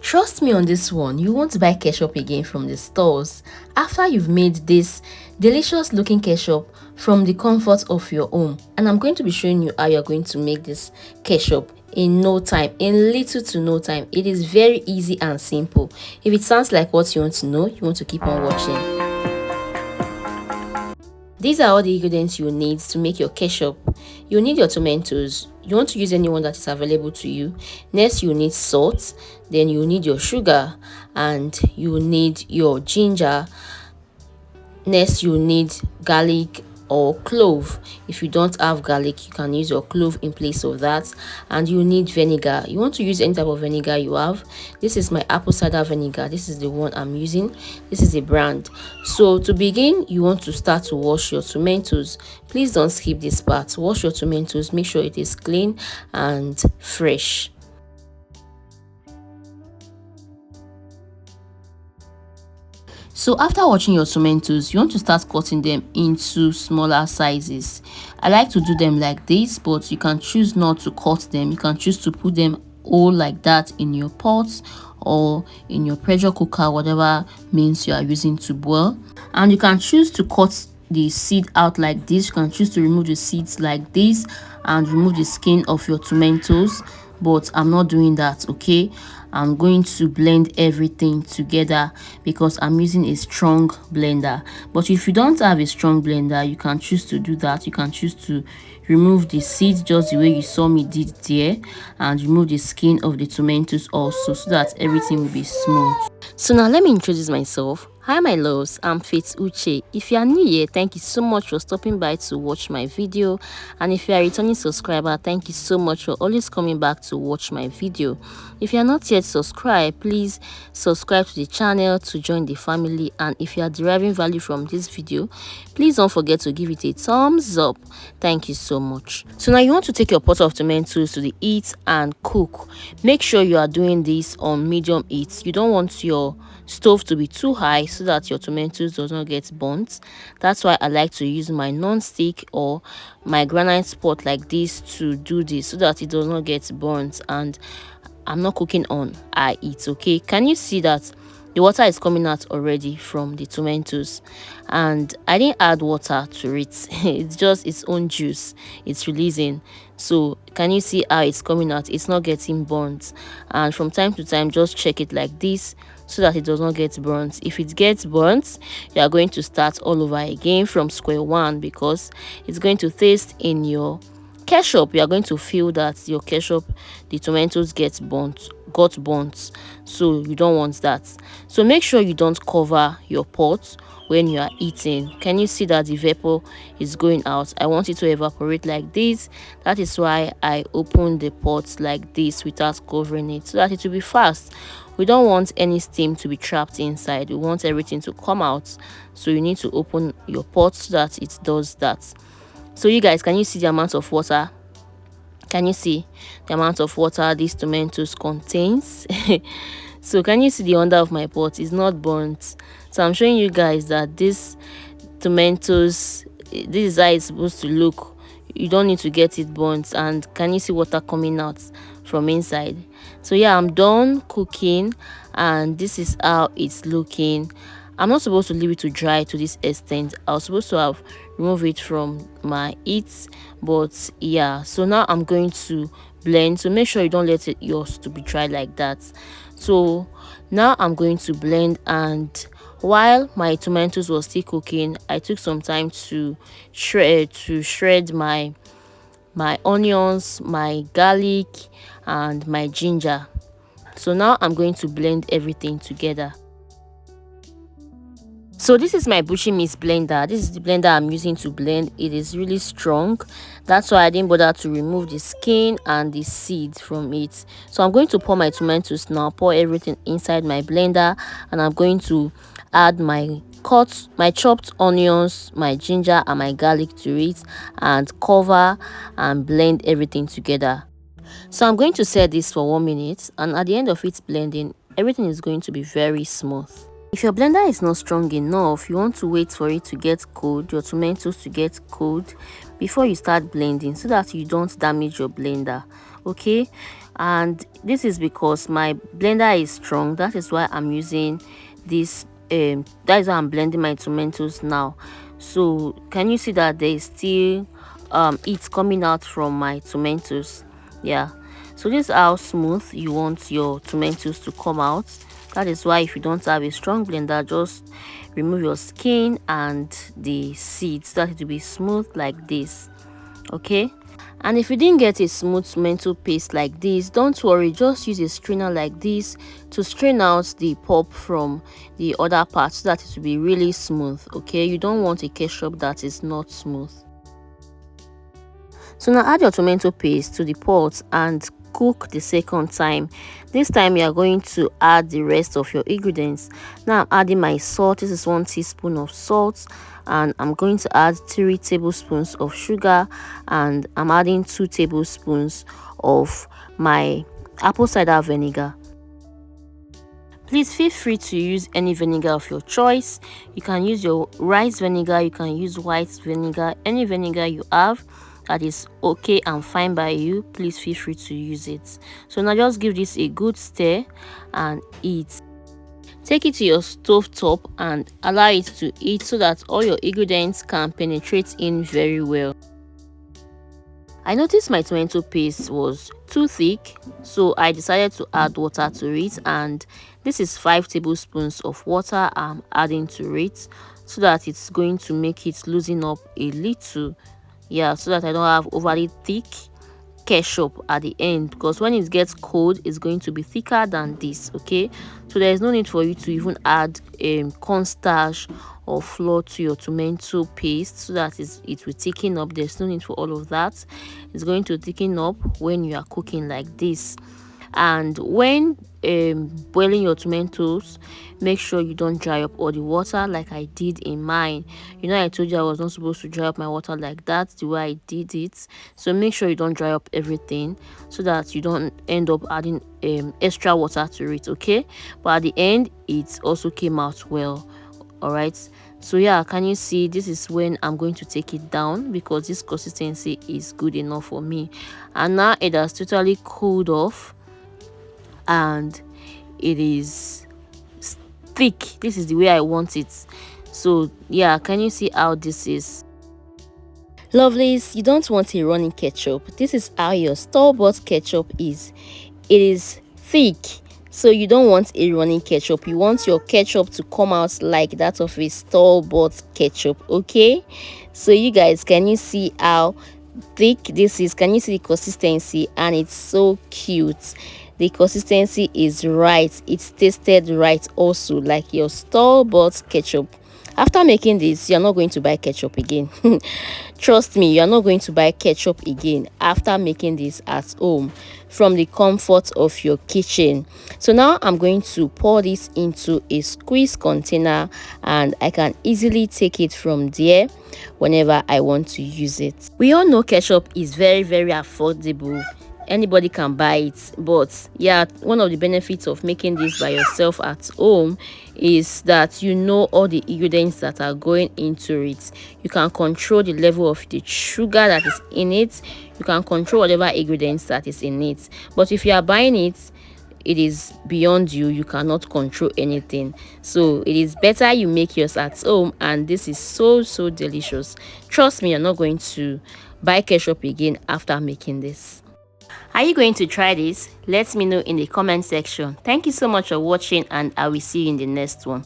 Trust me on this one, you won't buy ketchup again from the stores after you've made this delicious looking ketchup from the comfort of your home. And I'm going to be showing you how you're going to make this ketchup in no time, in little to no time. It is very easy and simple. If it sounds like what you want to know, you want to keep on watching. These are all the ingredients you need to make your ketchup. You need your tomatoes. You want to use any one that is available to you. Next, you need salt. Then you need your sugar, and you need your ginger. Next, you need garlic or clove. If you don't have garlic, you can use your clove in place of that. And you need vinegar. You want to use any type of vinegar you have. This is my apple cider vinegar. This is the one I'm using. This is a brand. So to begin, you want to start to wash your tomatoes. Please don't skip this part. Wash your tomatoes. Make sure it is clean and fresh. So after washing your tomatoes, you want to start cutting them into smaller sizes. I like to do them like this, but you can choose not to cut them. You can choose to put them all like that in your pots or in your pressure cooker, whatever means you are using to boil. And you can choose to cut the seed out like this. You can choose to remove the seeds like this and remove the skin of your tomatoes, but I'm not doing that. Okay, I'm going to blend everything together because I'm using a strong blender. But if you don't have a strong blender, you can choose to do that. You can choose to remove the seeds just the way you saw me did there, and remove the skin of the tomatoes also, so that everything will be smooth. So now let me introduce myself. Hi my loves, I'm Faith Uche. If you are new here, thank you so much for stopping by to watch my video, and if you are a returning subscriber, thank you so much for always coming back to watch my video. If you are not yet subscribed, please subscribe to the channel to join the family, and if you are deriving value from this video, please don't forget to give it a thumbs up. Thank you so much. So now you want to take your pot of tomatoes to the heat and cook. Make sure you are doing this on medium heat. You don't want your stove to be too high so that your tomatoes does not get burnt. That's why I like to use my non-stick or my granite pot like this to do this, so that it does not get burnt and I'm not cooking on high heat. Okay, can you see that the water is coming out already from the tomatoes, and I didn't add water to it. It's just its own juice it's releasing. So can you see how it's coming out? It's not getting burnt, and from time to time just check it like this so that it does not get burnt. If it gets burnt, you are going to start all over again from square one, because it's going to taste in your ketchup. You are going to feel that your ketchup, the tomatoes got burnt, so you don't want that. So make sure you don't cover your pot when you are eating. Can you see that the vapor is going out? I want it to evaporate like this. That is why I open the pot like this without covering it, so that it will be fast. We don't want any steam to be trapped inside. We want everything to come out, so you need to open your pot so that it does that. So you guys, can you see the amount of water? Can you see the amount of water these tomatoes contains? So can you see the under of my pot is not burnt? So I'm showing you guys that this tomatoes, this is how it's supposed to look. You don't need to get it burnt. And can you see water coming out from inside? So yeah, I'm done cooking, and this is how it's looking. I'm not supposed to leave it to dry to this extent. I was supposed to have removed it from my heat, but yeah. So now I'm going to blend. So make sure you don't let yours to be dry like that. So now I'm going to blend, and while my tomatoes were still cooking, I took some time to shred my onions, my garlic, and my ginger. So now I'm going to blend everything together. So this is my buchymix blender. This is the blender I'm using to blend. It is really strong. That's why I didn't bother to remove the skin and the seeds from it. So I'm going to pour my tomatoes now, pour everything inside my blender, and I'm going to add my chopped onions, my ginger, and my garlic to it, and cover and blend everything together. So I'm going to set this for 1 minute, and at the end of it blending, everything is going to be very smooth. If your blender is not strong enough, you want to wait for it to get cold, your tomatoes to get cold, before you start blending, so that you don't damage your blender. Okay, and this is because my blender is strong. That is why I'm using this. That is why I'm blending my tomatoes now. So can you see that there is still it's coming out from my tomatoes? Yeah, so this is how smooth you want your tomatoes to come out. That is why if you don't have a strong blender, just remove your skin and the seeds, that it will be smooth like this. Okay, and if you didn't get a smooth tomato paste like this, don't worry, just use a strainer like this to strain out the pulp from the other part so that it will be really smooth. Okay, you don't want a ketchup that is not smooth. So now add your tomato paste to the pot and cook the second time. This time you are going to add the rest of your ingredients. Now I'm adding my salt. This is 1 teaspoon of salt, and I'm going to add 3 tablespoons of sugar, and I'm adding 2 tablespoons of my apple cider vinegar. Please feel free to use any vinegar of your choice. You can use your rice vinegar, you can use white vinegar, any vinegar you have that is okay and fine by you, please feel free to use it. So now just give this a good stir and eat. Take it to your stove top and allow it to heat so that all your ingredients can penetrate in very well. I noticed my tomato paste was too thick, so I decided to add water to it, and this is 5 tablespoons of water I'm adding to it so that it's going to make it loosen up a little. Yeah, so that I don't have overly thick ketchup at the end, because when it gets cold it's going to be thicker than this. Okay, so there is no need for you to even add cornstarch or flour to your tomato paste so that it will thicken up. There's no need for all of that. It's going to thicken up when you are cooking like this. And when boiling your tomatoes, make sure you don't dry up all the water like I did in mine. You know, I told you I was not supposed to dry up my water like that, the way I did it. So make sure you don't dry up everything so that you don't end up adding extra water to it. Okay, but at the end it also came out well. All right, so yeah, can you see, this is when I'm going to take it down because this consistency is good enough for me. And now it has totally cooled off and it is thick. This is the way I want it. So yeah, can you see how this is? Lovelies, you don't want a running ketchup. This is how your store-bought ketchup is. It is thick, so you don't want a running ketchup. You want your ketchup to come out like that of a store-bought ketchup. Okay, so you guys, can you see how thick this is? Can you see the consistency? And it's so cute. The consistency is right, it's tasted right also, like your store-bought ketchup. After making this, you're not going to buy ketchup again. Trust me, you're not going to buy ketchup again after making this at home from the comfort of your kitchen. So now I'm going to pour this into a squeeze container, and I can easily take it from there whenever I want to use it. We all know ketchup is very, very affordable. Anybody can buy it, but yeah, one of the benefits of making this by yourself at home is that you know all the ingredients that are going into it. You can control the level of the sugar that is in it. You can control whatever ingredients that is in it. But if you are buying it, it is beyond you. You cannot control anything. So it is better you make yours at home, and this is so delicious. Trust me, you're not going to buy ketchup again after making this. Are you going to try this? Let me know in the comment section. Thank you so much for watching, and I will see you in the next one.